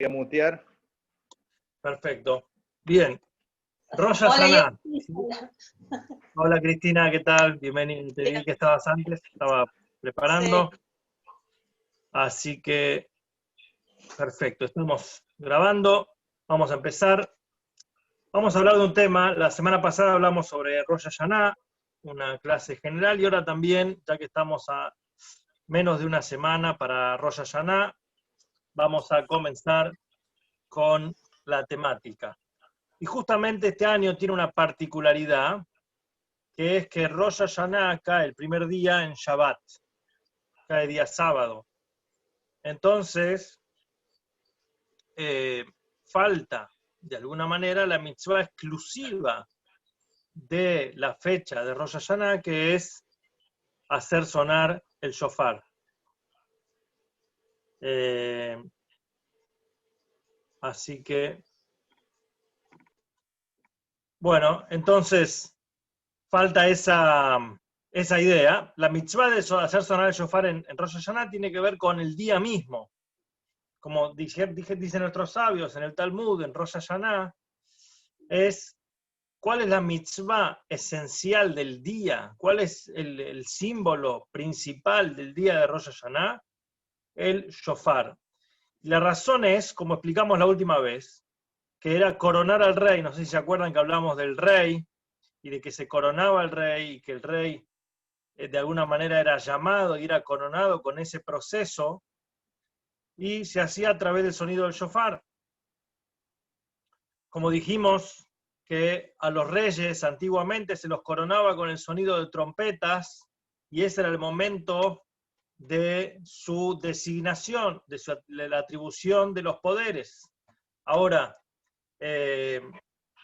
a mutear. Perfecto. Bien. Rosh Hola, Hashanah. hola. Hola Cristina, ¿qué tal? Bienvenida. Te vi que estabas antes, estaba preparando. Sí. Así que, perfecto, estamos grabando. Vamos a empezar. Vamos a hablar de un tema. La semana pasada hablamos sobre Rosh Hashanah, una clase general, y ahora también, ya que estamos a menos de una semana para Rosh Hashanah, vamos a comenzar con la temática. Y justamente este año tiene una particularidad, que es que Rosh Hashanah cae el primer día en Shabbat, cae día sábado. Entonces, falta, de alguna manera, la mitzvah exclusiva de la fecha de Rosh Hashanah, que es hacer sonar el shofar. Así que, bueno, entonces falta esa idea. La mitzvah de hacer sonar el shofar en Rosh Hashanah tiene que ver con el día mismo. Como dicen nuestros sabios en el Talmud, en Rosh Hashanah, es cuál es la mitzvah esencial del día, cuál es el símbolo principal del día de Rosh Hashanah, el shofar. Y la razón es, como explicamos la última vez, que era coronar al rey. No sé si se acuerdan que hablamos del rey y de que se coronaba al rey y que el rey de alguna manera era llamado y era coronado con ese proceso, y se hacía a través del sonido del shofar. Como dijimos, que a los reyes antiguamente se los coronaba con el sonido de trompetas, y ese era el momento de su designación, de la atribución de los poderes. Ahora,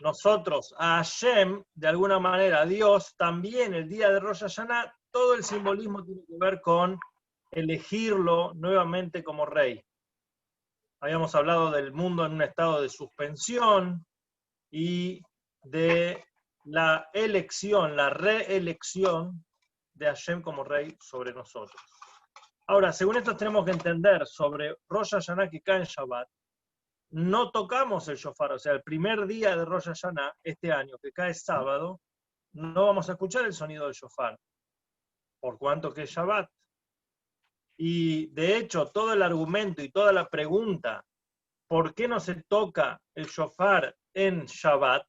nosotros, a Hashem, de alguna manera, a Dios, también el día de Rosh Hashanah, todo el simbolismo tiene que ver con elegirlo nuevamente como rey. Habíamos hablado del mundo en un estado de suspensión y de la elección, la reelección de Hashem como rey sobre nosotros. Ahora, según esto tenemos que entender sobre Rosh Hashanah que cae en Shabbat, no tocamos el shofar, o sea, el primer día de Rosh Hashanah, este año, que cae sábado, no vamos a escuchar el sonido del shofar, por cuanto que es Shabbat. Y de hecho, todo el argumento y toda la pregunta, ¿por qué no se toca el shofar en Shabbat?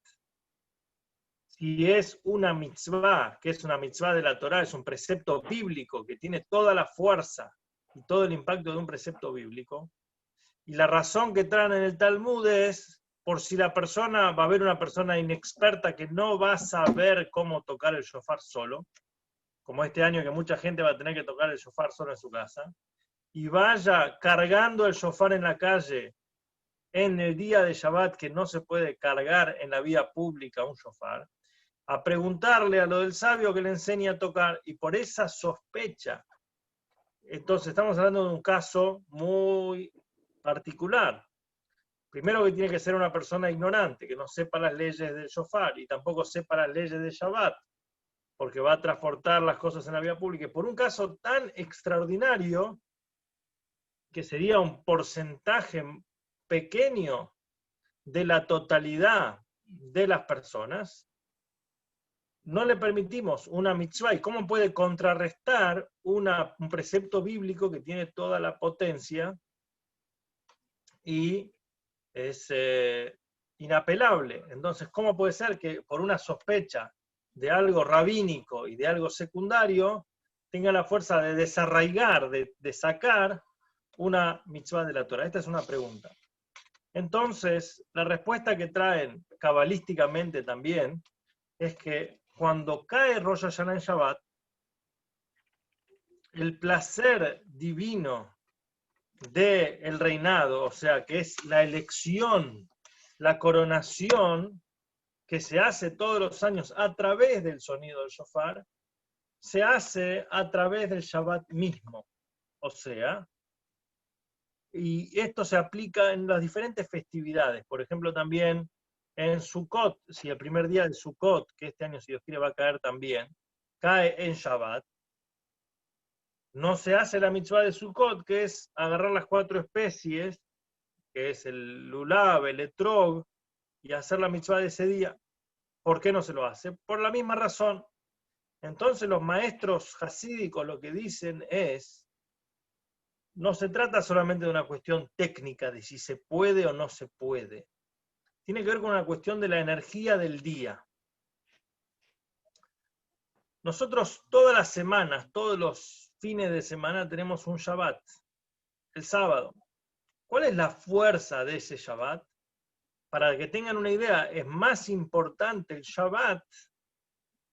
Si es una mitzvah, que es una mitzvah de la Torá, es un precepto bíblico que tiene toda la fuerza y todo el impacto de un precepto bíblico. Y la razón que traen en el Talmud es, por si la persona, va a haber una persona inexperta que no va a saber cómo tocar el shofar solo, como este año que mucha gente va a tener que tocar el shofar solo en su casa, y vaya cargando el shofar en la calle en el día de Shabbat, que no se puede cargar en la vía pública un shofar, a preguntarle a lo del sabio que le enseña a tocar, y por esa sospecha. Entonces estamos hablando de un caso muy particular. Primero que tiene que ser una persona ignorante, que no sepa las leyes del shofar y tampoco sepa las leyes de Shabbat, porque va a transportar las cosas en la vía pública. Y por un caso tan extraordinario, que sería un porcentaje pequeño de la totalidad de las personas, no le permitimos una mitzvah. ¿Y cómo puede contrarrestar un precepto bíblico que tiene toda la potencia y es inapelable? Entonces, ¿cómo puede ser que por una sospecha de algo rabínico y de algo secundario tenga la fuerza de desarraigar, de sacar una mitzvah de la Torah? Esta es una pregunta. Entonces, la respuesta que traen cabalísticamente también es que cuando cae Rosh Hashanah en Shabbat, el placer divino del reinado, o sea, que es la elección, la coronación que se hace todos los años a través del sonido del shofar, se hace a través del Shabbat mismo. O sea, y esto se aplica en las diferentes festividades. Por ejemplo, también en Sukkot, si el primer día de Sukkot, que este año, si Dios quiere, va a caer también, cae en Shabbat, no se hace la mitzvah de Sukkot, que es agarrar las 4 especies que es el lulav, el etrog, y hacer la mitzvah de ese día. ¿Por qué no se lo hace? Por la misma razón. Entonces los maestros hasídicos lo que dicen es, no se trata solamente de una cuestión técnica de si se puede o no se puede. Tiene que ver con una cuestión de la energía del día. Nosotros todas las semanas, todos los fines de semana tenemos un Shabbat, el sábado. ¿Cuál es la fuerza de ese Shabbat? Para que tengan una idea, es más importante el Shabbat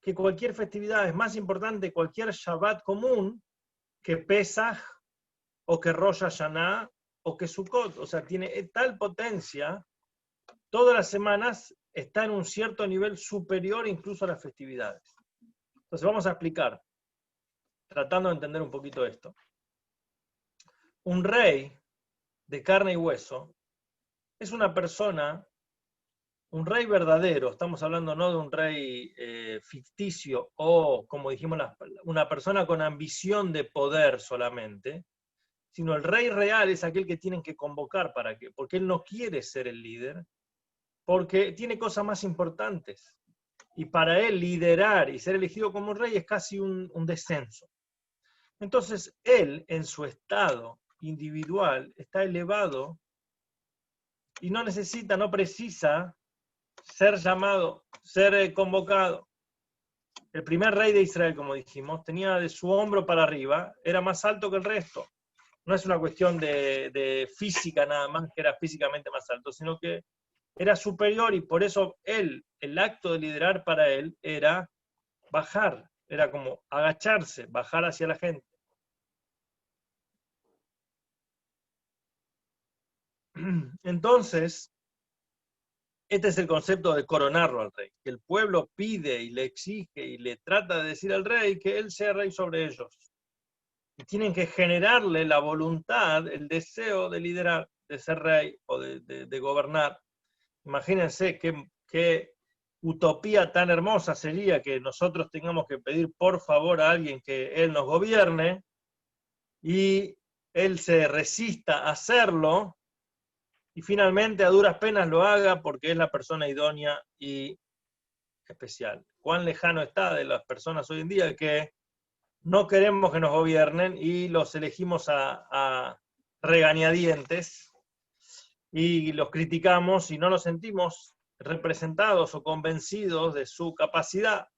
que cualquier festividad, es más importante cualquier Shabbat común que Pesaj o que Rosh Hashanah o que Sukkot. O sea, tiene tal potencia, todas las semanas está en un cierto nivel superior incluso a las festividades. Entonces vamos a explicar, tratando de entender un poquito esto. Un rey de carne y hueso es una persona, un rey verdadero, estamos hablando no de un rey ficticio o, como dijimos, una persona con ambición de poder solamente, sino el rey real es aquel que tienen que convocar. ¿Para qué? Porque él no quiere ser el líder, porque tiene cosas más importantes. Y para él liderar y ser elegido como rey es casi un descenso. Entonces él, en su estado individual, está elevado y no necesita, no precisa ser llamado, ser convocado. El primer rey de Israel, como dijimos, tenía de su hombro para arriba, era más alto que el resto. No es una cuestión de física nada más, que era físicamente más alto, sino que era superior, y por eso él, el acto de liderar para él era bajar, era como agacharse, bajar hacia la gente. Entonces, este es el concepto de coronarlo al rey, que el pueblo pide y le exige y le trata de decir al rey que él sea rey sobre ellos. Y tienen que generarle la voluntad, el deseo de liderar, de ser rey o de gobernar. Imagínense qué utopía tan hermosa sería que nosotros tengamos que pedir por favor a alguien que él nos gobierne y él se resista a hacerlo y finalmente a duras penas lo haga porque es la persona idónea y especial. ¿Cuán lejano está de las personas hoy en día que no queremos que nos gobiernen y los elegimos a regañadientes y los criticamos y no nos sentimos representados o convencidos de su capacidad?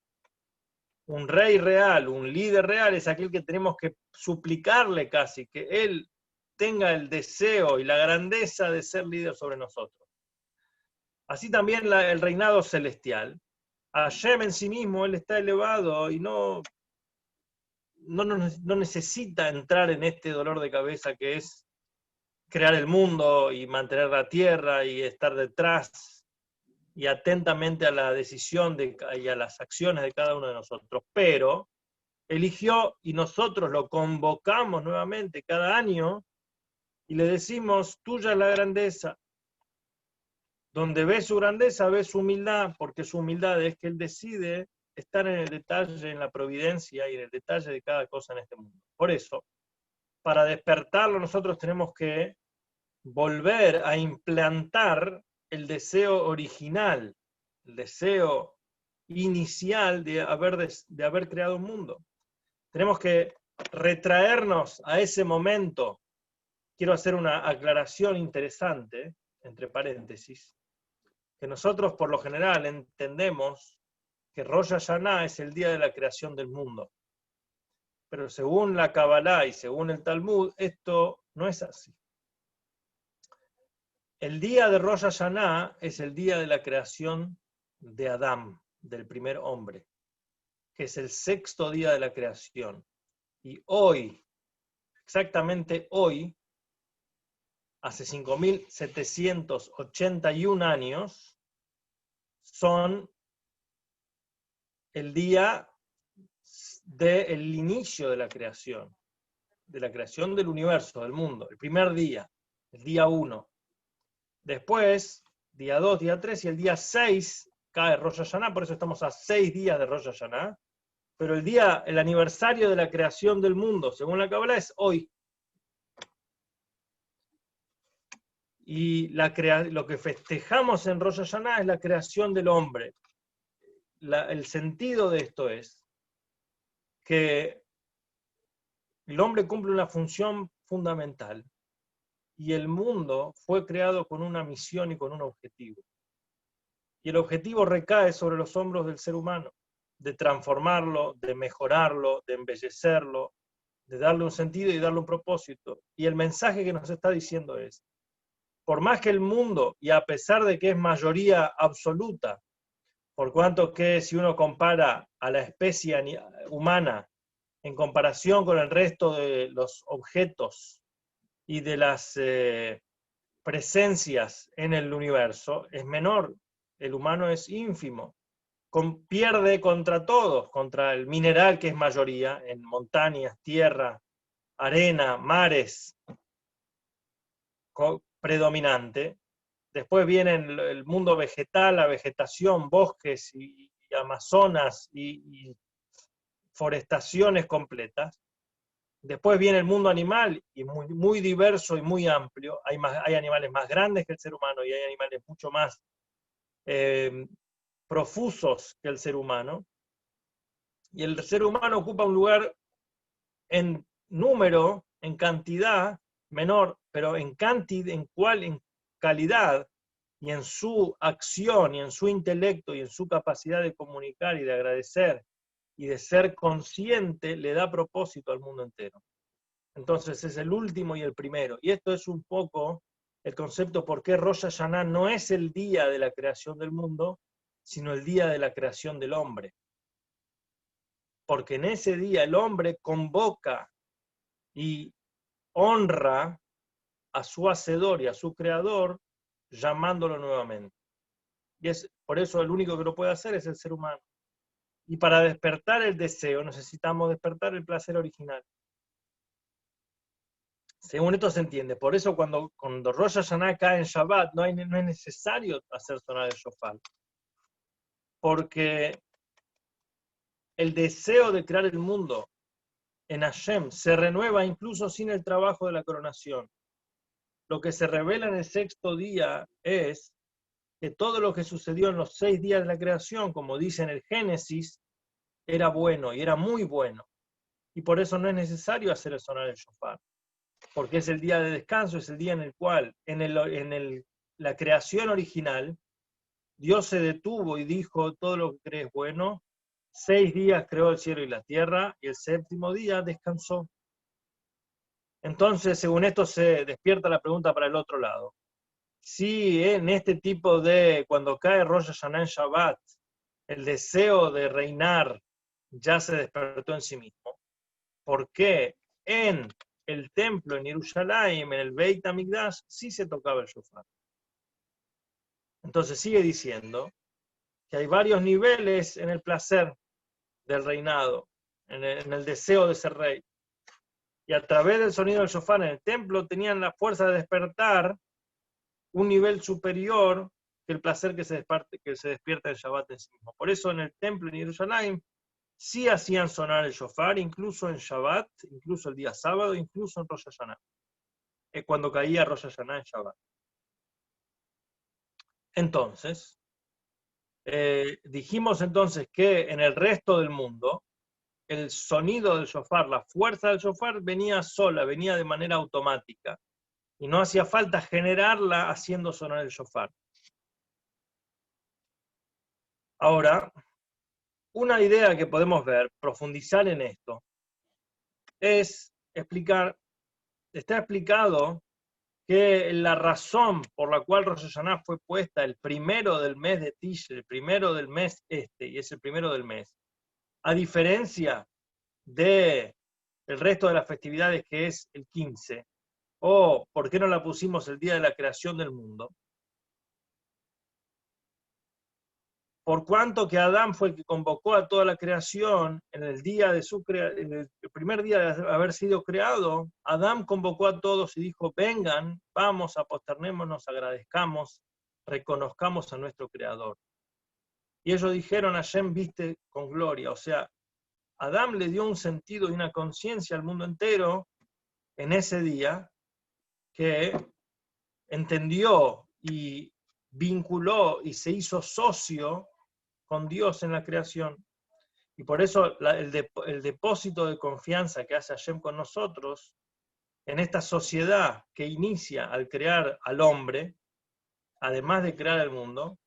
Un rey real, un líder real es aquel que tenemos que suplicarle casi, que él tenga el deseo y la grandeza de ser líder sobre nosotros. Así también el reinado celestial. Hashem en sí mismo, él está elevado y no necesita entrar en este dolor de cabeza que es crear el mundo y mantener la tierra y estar detrás y atentamente a la decisión y a las acciones de cada uno de nosotros. Pero eligió y nosotros lo convocamos nuevamente cada año y le decimos, tuya es la grandeza. Donde ve su grandeza, ve su humildad, porque su humildad es que él decide estar en el detalle, en la providencia y en el detalle de cada cosa en este mundo. Por eso, para despertarlo nosotros tenemos que volver a implantar el deseo original, el deseo inicial de haber creado un mundo. Tenemos que retraernos a ese momento. Quiero hacer una aclaración interesante, entre paréntesis, que nosotros por lo general entendemos que Rosh Hashanah es el día de la creación del mundo. Pero según la Kabbalah y según el Talmud, esto no es así. El día de Rosh Hashanah es el día de la creación de Adán, del primer hombre, que es el sexto día de la creación. Y hoy, exactamente hoy, hace 5.781 años, son el día del inicio de la creación del universo, del mundo, el primer día, el día 1. Después, día 2, día 3 y el día 6 cae Rosh Hashanah, por eso estamos a 6 días de Rosh Hashanah, pero el aniversario de la creación del mundo, según la Kabbalah, es hoy. Y lo que festejamos en Rosh Hashanah es la creación del hombre. El sentido de esto es que el hombre cumple una función fundamental y el mundo fue creado con una misión y con un objetivo. Y el objetivo recae sobre los hombros del ser humano, de transformarlo, de mejorarlo, de embellecerlo, de darle un sentido y darle un propósito. Y el mensaje que nos está diciendo es, por más que el mundo, y a pesar de que es mayoría absoluta, por cuanto que si uno compara a la especie humana en comparación con el resto de los objetos y de las presencias en el universo, es menor. El humano es ínfimo. Pierde contra todos, contra el mineral que es mayoría, en montañas, tierra, arena, mares, predominante. Después viene el mundo vegetal, la vegetación, bosques y amazonas y forestaciones completas. Después viene el mundo animal, y muy, muy diverso y muy amplio. Hay animales más grandes que el ser humano y hay animales mucho más profusos que el ser humano. Y el ser humano ocupa un lugar en número, en cantidad menor, pero en calidad y en su acción y en su intelecto y en su capacidad de comunicar y de agradecer y de ser consciente, le da propósito al mundo entero. Entonces es el último y el primero. Y esto es un poco el concepto por qué Rosh Hashanah no es el día de la creación del mundo, sino el día de la creación del hombre. Porque en ese día el hombre convoca y honra a su hacedor y a su creador, llamándolo nuevamente. Y es por eso el único que lo puede hacer es el ser humano. Y para despertar el deseo necesitamos despertar el placer original. Según esto se entiende. Por eso cuando Rosh Hashanah cae en Shabbat no es necesario hacer sonar el shofar. Porque el deseo de crear el mundo en Hashem se renueva incluso sin el trabajo de la coronación. Lo que se revela en el sexto día es que todo lo que sucedió en los 6 días de la creación, como dice en el Génesis, era bueno y era muy bueno. Y por eso no es necesario hacer el sonar el shofar. Porque es el día de descanso, es el día en el cual, la creación original, Dios se detuvo y dijo, todo lo que crees bueno, 6 días creó el cielo y la tierra, y el séptimo día descansó. Entonces, según esto, se despierta la pregunta para el otro lado. Si en este tipo de, cuando cae Rosh Hashanah en Shabbat, el deseo de reinar ya se despertó en sí mismo, ¿por qué en el templo en Jerusalén, en el Beit HaMikdash, sí se tocaba el shofar? Entonces sigue diciendo que hay varios niveles en el placer del reinado, en el deseo de ser rey. Y a través del sonido del shofar en el templo tenían la fuerza de despertar un nivel superior que el placer que se despierta en Shabbat en sí mismo. Por eso en el templo en Jerusalén sí hacían sonar el shofar, incluso en Shabbat, incluso el día sábado, incluso en Rosh Hashanah, cuando caía Rosh Hashanah en Shabbat. Entonces, dijimos entonces que en el resto del mundo, el sonido del shofar, la fuerza del shofar venía sola, venía de manera automática, y no hacía falta generarla haciendo sonar el shofar. Ahora, una idea que podemos ver, profundizar en esto, es explicar, está explicado que la razón por la cual Rosh Hashanah fue puesta el primero del mes de Tishrei, el primero del mes y es el primero del mes, a diferencia de el resto de las festividades que es el 15, o por qué no la pusimos el día de la creación del mundo, por cuanto que Adán fue el que convocó a toda la creación en el día de en el primer día de haber sido creado, Adán convocó a todos y dijo, vengan, vamos, aposternémonos, agradezcamos, reconozcamos a nuestro Creador. Y ellos dijeron, Hashem viste con gloria. O sea, Adán le dio un sentido y una conciencia al mundo entero en ese día que entendió y vinculó y se hizo socio con Dios en la creación. Y por eso el depósito de confianza que hace Hashem con nosotros, en esta sociedad que inicia al crear al hombre, además de crear el mundo,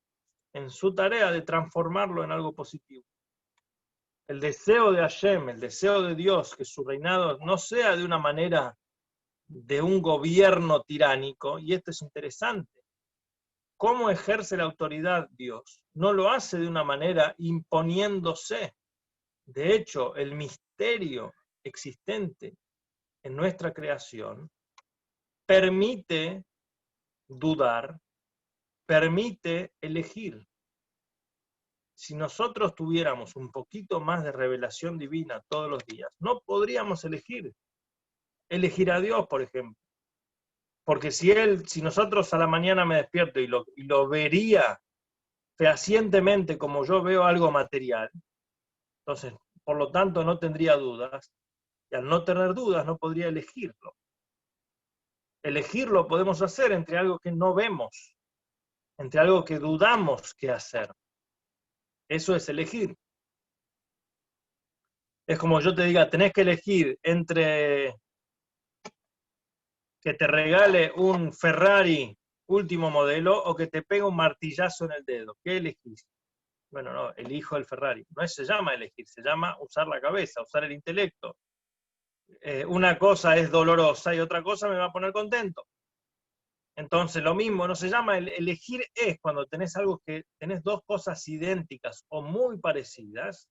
en su tarea de transformarlo en algo positivo. El deseo de Hashem, el deseo de Dios, que su reinado no sea de una manera de un gobierno tiránico, y esto es interesante. ¿Cómo ejerce la autoridad Dios? No lo hace de una manera imponiéndose. De hecho, el misterio existente en nuestra creación permite dudar, permite elegir. Si nosotros tuviéramos un poquito más de revelación divina todos los días, no podríamos elegir a Dios, por ejemplo. Porque si nosotros a la mañana me despierto y lo vería fehacientemente como yo veo algo material, entonces, por lo tanto, no tendría dudas, y al no tener dudas no podría elegirlo. Elegirlo podemos hacer entre algo que no vemos, entre algo que dudamos que hacer. Eso es elegir. Es como yo te diga, tenés que elegir entre que te regale un Ferrari último modelo o que te pegue un martillazo en el dedo. ¿Qué elegís? Bueno, no, elijo el Ferrari. No se llama elegir, se llama usar la cabeza, usar el intelecto. Una cosa es dolorosa y otra cosa me va a poner contento. Entonces, lo mismo, no se llama elegir, es cuando tenés tenés dos cosas idénticas o muy parecidas,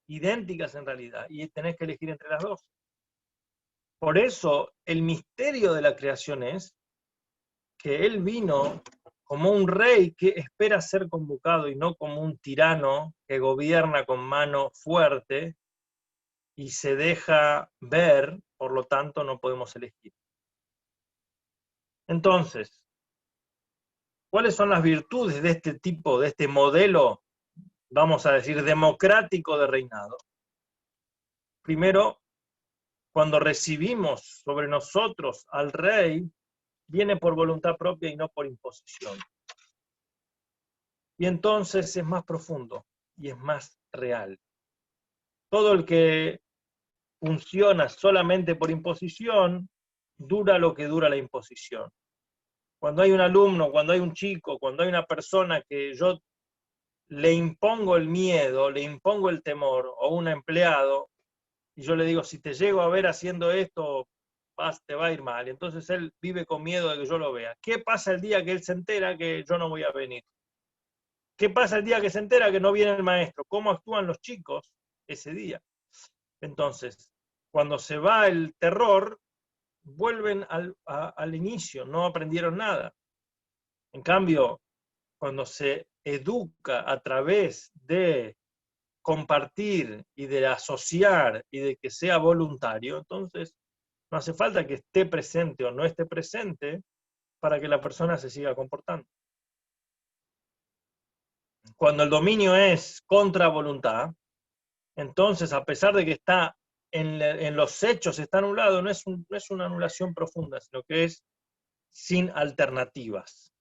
idénticas en realidad, y tenés que elegir entre las dos. Por eso, el misterio de la creación es que Él vino como un rey que espera ser convocado y no como un tirano que gobierna con mano fuerte y se deja ver, por lo tanto no podemos elegir. Entonces, ¿cuáles son las virtudes de este tipo, de este modelo, vamos a decir, democrático de reinado? Primero, cuando recibimos sobre nosotros al rey, viene por voluntad propia y no por imposición. Y entonces es más profundo y es más real. Todo el que funciona solamente por imposición, dura lo que dura la imposición. Cuando hay un alumno, cuando hay un chico, cuando hay una persona que yo le impongo el miedo, le impongo el temor, o un empleado, y yo le digo, si te llego a ver haciendo esto, te va a ir mal. Entonces él vive con miedo de que yo lo vea. ¿Qué pasa el día que él se entera que yo no voy a venir? ¿Qué pasa el día que se entera que no viene el maestro? ¿Cómo actúan los chicos ese día? Entonces, cuando se va el terror, vuelven al inicio, no aprendieron nada. En cambio, cuando se educa a través de compartir y de asociar y de que sea voluntario, entonces no hace falta que esté presente o no esté presente para que la persona se siga comportando. Cuando el dominio es contra voluntad, entonces a pesar de que está en los hechos, está anulado, no es una anulación profunda, sino que es sin alternativas.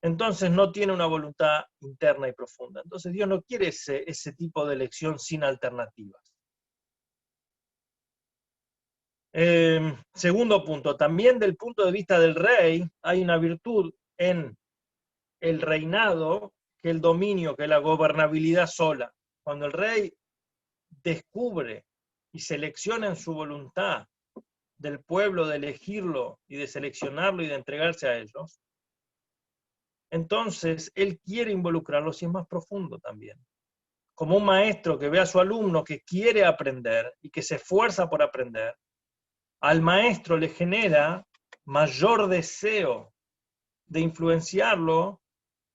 Entonces no tiene una voluntad interna y profunda. Entonces Dios no quiere ese tipo de elección sin alternativas. Segundo punto, también del punto de vista del rey, hay una virtud en el reinado que el dominio, que la gobernabilidad sola. Cuando el rey descubre y selecciona en su voluntad del pueblo de elegirlo y de seleccionarlo y de entregarse a ellos, entonces él quiere involucrarlos y es más profundo también. Como un maestro que ve a su alumno que quiere aprender y que se esfuerza por aprender, al maestro le genera mayor deseo de influenciarlo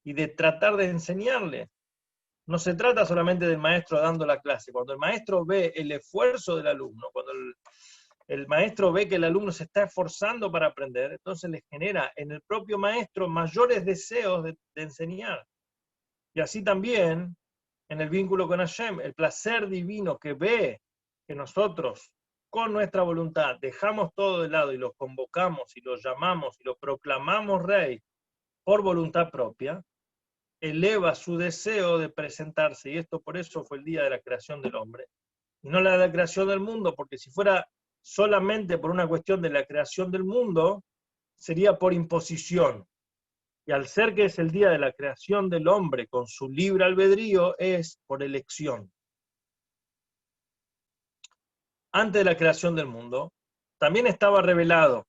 y de tratar de enseñarle. No se trata solamente del maestro dando la clase. Cuando el maestro ve el esfuerzo del alumno, cuando el maestro ve que el alumno se está esforzando para aprender, entonces le genera en el propio maestro mayores deseos de enseñar. Y así también, en el vínculo con Hashem, el placer divino que ve que nosotros con nuestra voluntad dejamos todo de lado y lo convocamos y lo llamamos y lo proclamamos rey por voluntad propia, eleva su deseo de presentarse, y esto por eso fue el día de la creación del hombre, y no la de la creación del mundo, porque si fuera solamente por una cuestión de la creación del mundo, sería por imposición. Y al ser que es el día de la creación del hombre con su libre albedrío, es por elección. Antes de la creación del mundo, también estaba revelado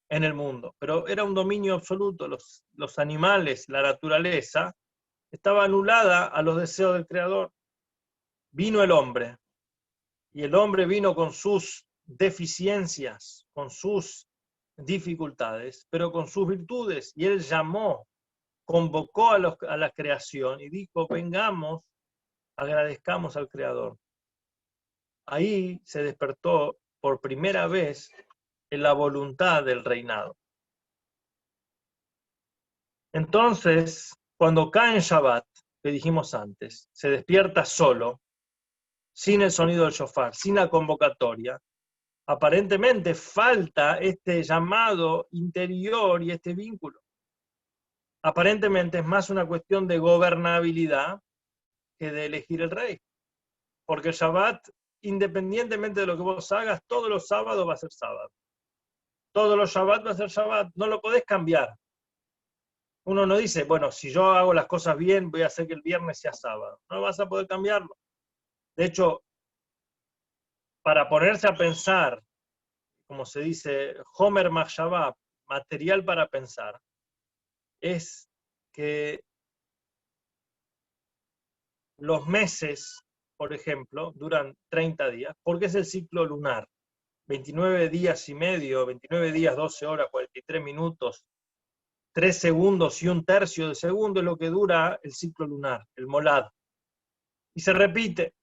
en el mundo, pero era un dominio absoluto. Los animales, la naturaleza, estaba anulada a los deseos del Creador. Vino el hombre, y el hombre vino con sus deficiencias, con sus dificultades, pero con sus virtudes, y él llamó, convocó a la creación y dijo, vengamos, agradezcamos al Creador. Ahí se despertó por primera vez en la voluntad del reinado. Entonces, cuando cae en Shabbat, que dijimos antes, se despierta solo, sin el sonido del shofar, sin la convocatoria, aparentemente falta este llamado interior y este vínculo. Aparentemente es más una cuestión de gobernabilidad que de elegir el rey. Porque el Shabbat, independientemente de lo que vos hagas, todos los sábados va a ser sábado. Todos los Shabbat va a ser Shabbat. No lo podés cambiar. Uno no dice, bueno, si yo hago las cosas bien, voy a hacer que el viernes sea sábado. No vas a poder cambiarlo. De hecho, para ponerse a pensar, como se dice, Homer Machshavá, material para pensar, es que los meses, por ejemplo, duran 30 días, porque es el ciclo lunar. 29 días y medio, 29 días, 12 horas, 43 minutos, 3 segundos y 1/3 de segundo es lo que dura el ciclo lunar, el molad. Y se repite.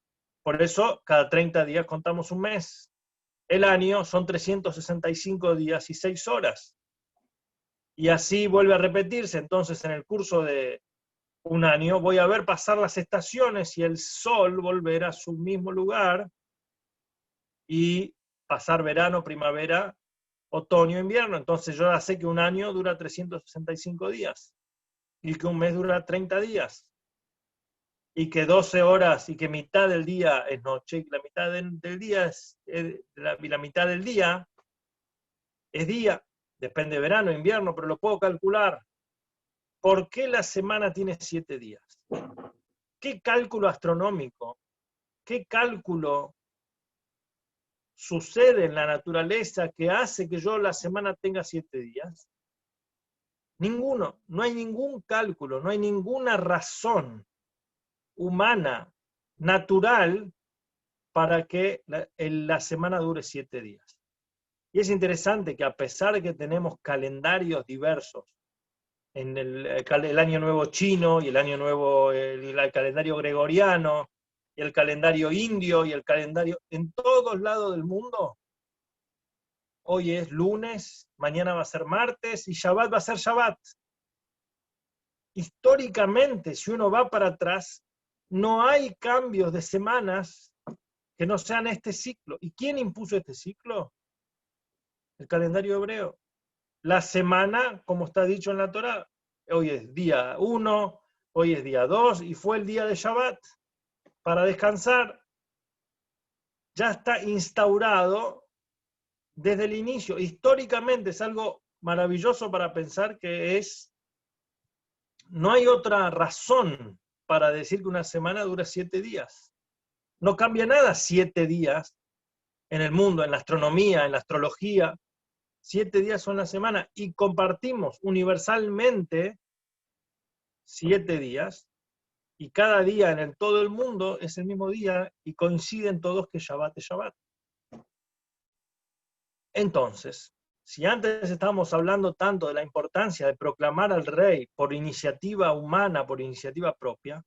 Por eso, cada 30 días contamos un mes. El año son 365 días y 6 horas. Y así vuelve a repetirse. Entonces, en el curso de un año, voy a ver pasar las estaciones y el sol volver a su mismo lugar y pasar verano, primavera, otoño, invierno. Entonces yo ya sé que un año dura 365 días y que un mes dura 30 días y que 12 horas y que mitad del día es noche y que la mitad del día la mitad del día es día. Depende de verano, invierno, pero lo puedo calcular. ¿Por qué la semana tiene 7 días? ¿Qué cálculo astronómico? ¿Qué cálculo sucede en la naturaleza que hace que yo la semana tenga 7 días? Ninguno. No hay ningún cálculo, no hay ninguna razón humana, natural, para que la semana dure 7 días. Y es interesante que a pesar de que tenemos calendarios diversos, en el año nuevo chino y el año nuevo, el calendario gregoriano, y el calendario indio y el calendario en todos lados del mundo, hoy es lunes, mañana va a ser martes y Shabbat va a ser Shabbat. Históricamente, si uno va para atrás, no hay cambios de semanas que no sean este ciclo. ¿Y quién impuso este ciclo? El calendario hebreo. La semana, como está dicho en la Torá, hoy es día 1, hoy es día 2 y fue el día de Shabbat para descansar. Ya está instaurado desde el inicio. Históricamente es algo maravilloso para pensar que no hay otra razón para decir que una semana dura 7 días. No cambia nada 7 días en el mundo, en la astronomía, en la astrología. 7 días son la semana y compartimos universalmente 7 días y cada día en todo el mundo es el mismo día y coinciden todos que Shabbat es Shabbat. Entonces, si antes estábamos hablando tanto de la importancia de proclamar al rey por iniciativa humana, por iniciativa propia,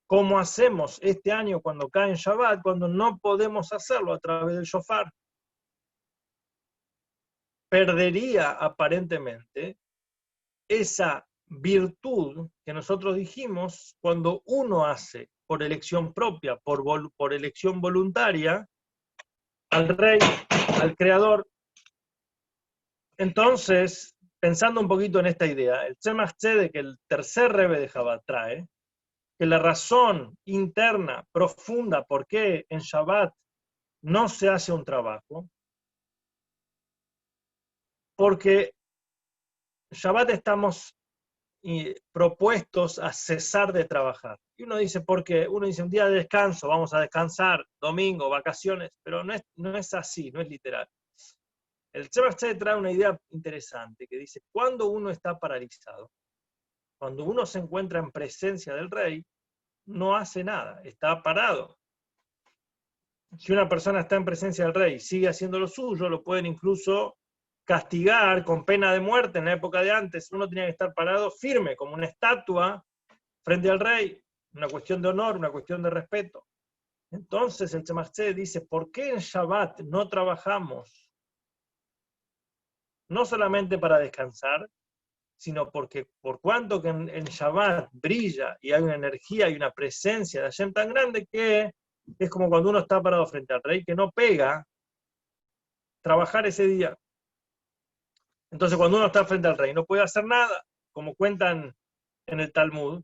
¿cómo hacemos este año cuando cae en Shabbat, cuando no podemos hacerlo a través del shofar? Perdería aparentemente esa virtud que nosotros dijimos cuando uno hace por elección propia, por elección voluntaria, al rey, al creador. Entonces, pensando un poquito en esta idea, el Tzemach Tzedek, que el tercer Rebbe de Chabad trae, que la razón interna, profunda, por qué en Shabbat no se hace un trabajo, porque en Shabbat estamos propuestos a cesar de trabajar. Y uno dice, ¿por qué? Uno dice, un día de descanso, vamos a descansar, domingo, vacaciones, pero no es así, no es literal. El Tzemach Tzedek trae una idea interesante que dice, cuando uno está paralizado, cuando uno se encuentra en presencia del rey, no hace nada, está parado. Si una persona está en presencia del rey y sigue haciendo lo suyo, lo pueden incluso castigar con pena de muerte. En la época de antes uno tenía que estar parado firme, como una estatua, frente al rey, una cuestión de honor, una cuestión de respeto. Entonces el Tzemach Tzedek dice, ¿por qué en Shabbat no trabajamos? No solamente para descansar, sino porque por cuanto que en Shabbat brilla y hay una energía y una presencia de Hashem tan grande que es como cuando uno está parado frente al rey, que no pega trabajar ese día. Entonces cuando uno está frente al rey no puede hacer nada, como cuentan en el Talmud,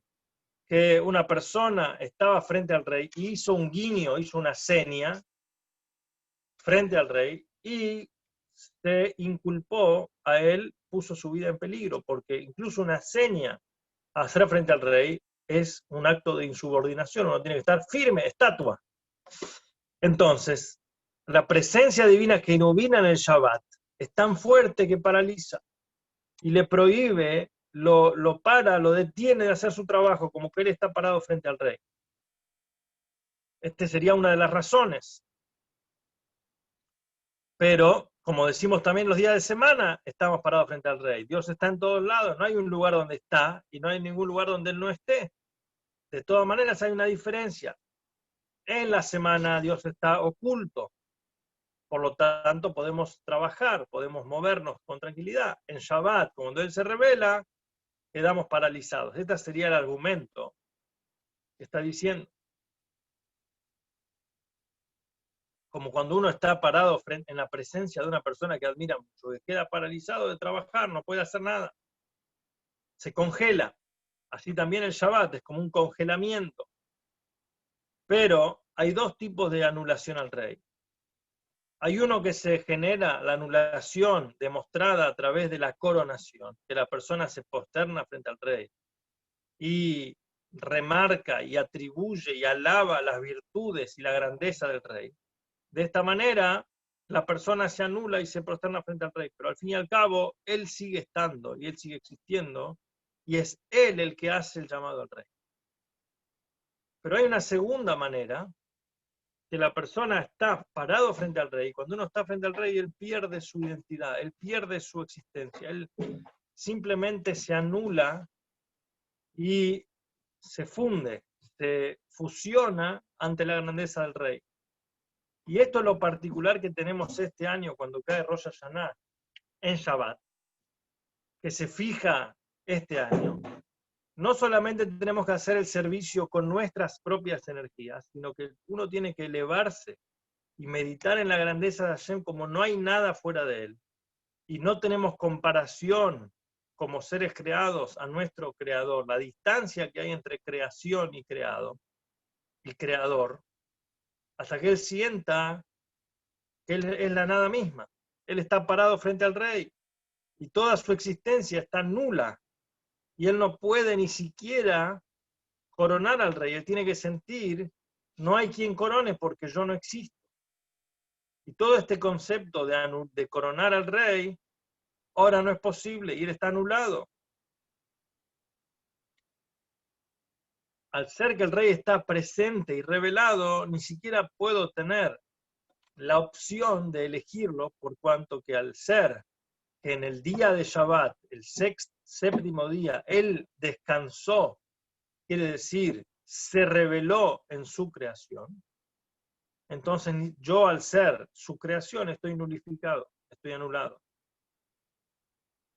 que una persona estaba frente al rey y hizo un guiño, hizo una seña frente al rey y se inculpó a él, puso su vida en peligro, porque incluso una seña a hacer frente al rey es un acto de insubordinación, uno tiene que estar firme, estatua. Entonces, la presencia divina que ilumina en el Shabbat es tan fuerte que paraliza y le prohíbe, lo para, lo detiene de hacer su trabajo, como que él está parado frente al rey. Esta sería una de las razones. Pero, como decimos también los días de semana, estamos parados frente al rey. Dios está en todos lados, no hay un lugar donde está y no hay ningún lugar donde él no esté. De todas maneras hay una diferencia. En la semana Dios está oculto. Por lo tanto, podemos trabajar, podemos movernos con tranquilidad. En Shabbat, cuando Él se revela, quedamos paralizados. Este sería el argumento que está diciendo. Como cuando uno está parado en la presencia de una persona que admira mucho, que queda paralizado de trabajar, no puede hacer nada. Se congela. Así también el Shabbat es como un congelamiento. Pero hay dos tipos de anulación al rey. Hay uno que se genera, la anulación demostrada a través de la coronación, que la persona se posterna frente al rey y remarca y atribuye y alaba las virtudes y la grandeza del rey. De esta manera, la persona se anula y se posterna frente al rey, pero al fin y al cabo, él sigue estando y él sigue existiendo y es él el que hace el llamado al rey. Pero hay una segunda manera, que la persona está parado frente al rey. Cuando uno está frente al rey, él pierde su identidad, él pierde su existencia, él simplemente se anula y se funde, se fusiona ante la grandeza del rey. Y esto es lo particular que tenemos este año cuando cae Rosh Hashanah en Shabbat, que se fija este año. No solamente tenemos que hacer el servicio con nuestras propias energías, sino que uno tiene que elevarse y meditar en la grandeza de Hashem como no hay nada fuera de él. Y no tenemos comparación como seres creados a nuestro creador. La distancia que hay entre creación y creado, y creador, hasta que él sienta que él es la nada misma. Él está parado frente al rey y toda su existencia está nula. Y él no puede ni siquiera coronar al rey. Él tiene que sentir, no hay quien corone porque yo no existo. Y todo este concepto de coronar al rey, ahora no es posible y él está anulado. Al ser que el rey está presente y revelado, ni siquiera puedo tener la opción de elegirlo, por cuanto que al ser que en el día de Shabbat, el séptimo día, él descansó, quiere decir, se reveló en su creación. Entonces yo al ser su creación estoy nulificado, estoy anulado.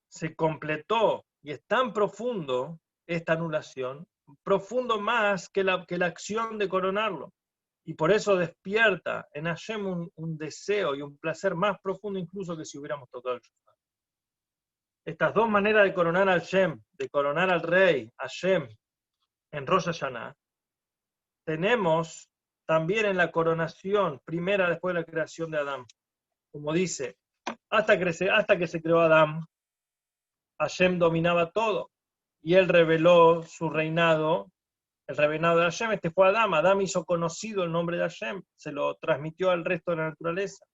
Se completó y es tan profundo esta anulación, profundo más que la acción de coronarlo. Y por eso despierta en Hashem un deseo y un placer más profundo incluso que si hubiéramos tocado el shofar. Estas dos maneras de coronar al Hashem, de coronar al rey, Hashem, en Rosh Hashanah, tenemos también en la coronación primera después de la creación de Adán. Como dice, hasta que se creó Adán, Hashem dominaba todo. Y él reveló su reinado, el reinado de Hashem. Este fue Adán. Adán hizo conocido el nombre de Hashem, se lo transmitió al resto de la naturaleza.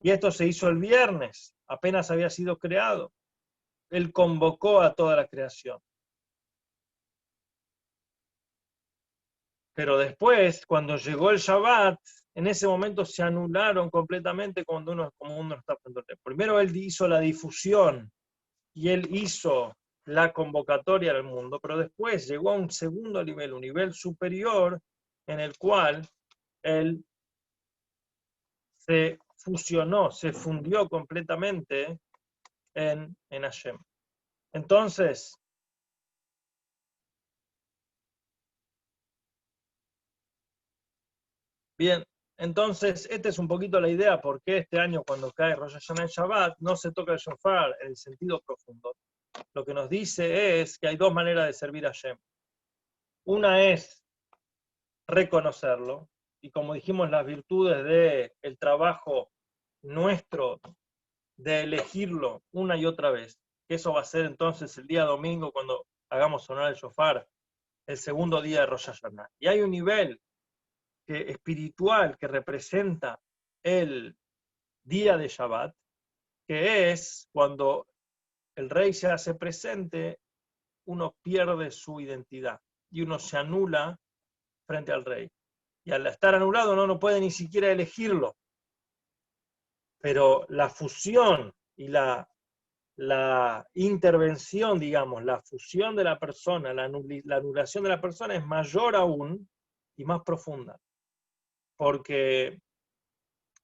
Y esto se hizo el viernes, apenas había sido creado. Él convocó a toda la creación. Pero después, cuando llegó el Shabbat, en ese momento se anularon completamente como uno está frente. Primero él hizo la difusión y él hizo la convocatoria al mundo, pero después llegó a un segundo nivel, un nivel superior, en el cual él se fusionó, se fundió completamente en Hashem. Entonces, bien, entonces esta es un poquito la idea por qué este año cuando cae Rosh Hashanah y Shabbat no se toca el shofar en el sentido profundo. Lo que nos dice es que hay dos maneras de servir a Hashem. Una es reconocerlo, y como dijimos, las virtudes del trabajo nuestro de elegirlo una y otra vez, que eso va a ser entonces el día domingo cuando hagamos sonar el shofar, el segundo día de Rosh Hashanah. Y hay un nivel espiritual que representa el día de Shabbat, que es cuando el rey se hace presente, uno pierde su identidad y uno se anula frente al rey. Y al estar anulado no puede ni siquiera elegirlo. Pero la fusión y la intervención, digamos, la fusión de la persona, la anulación de la persona es mayor aún y más profunda. Porque,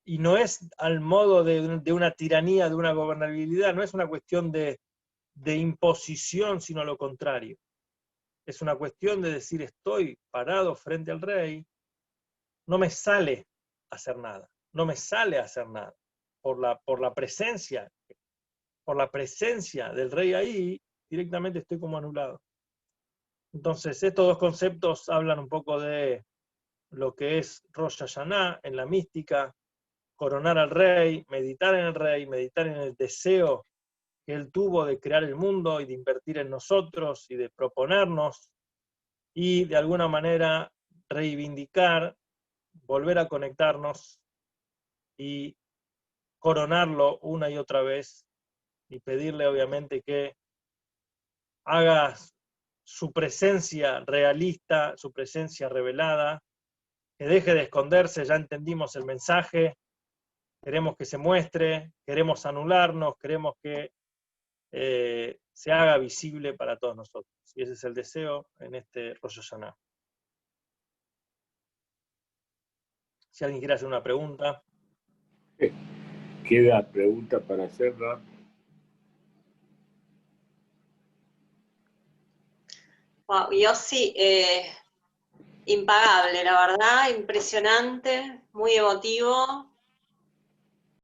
y no es al modo de una tiranía, de una gobernabilidad, no es una cuestión de imposición, sino lo contrario. Es una cuestión de decir, estoy parado frente al rey, no me sale hacer nada, no me sale hacer nada. Por la presencia del rey ahí, directamente estoy como anulado. Entonces, estos dos conceptos hablan un poco de lo que es Rosh Hashanah en la mística, coronar al rey, meditar en el rey, meditar en el deseo que él tuvo de crear el mundo y de invertir en nosotros y de proponernos y de alguna manera reivindicar, volver a conectarnos y coronarlo una y otra vez y pedirle obviamente que haga su presencia realista, su presencia revelada, que deje de esconderse, ya entendimos el mensaje, queremos que se muestre, queremos anularnos, queremos que se haga visible para todos nosotros. Y ese es el deseo en este Rosh Hashanah. Si alguien quiere hacer una pregunta. ¿Queda pregunta para hacerla? Wow, Yossi, impagable, la verdad, impresionante, muy emotivo.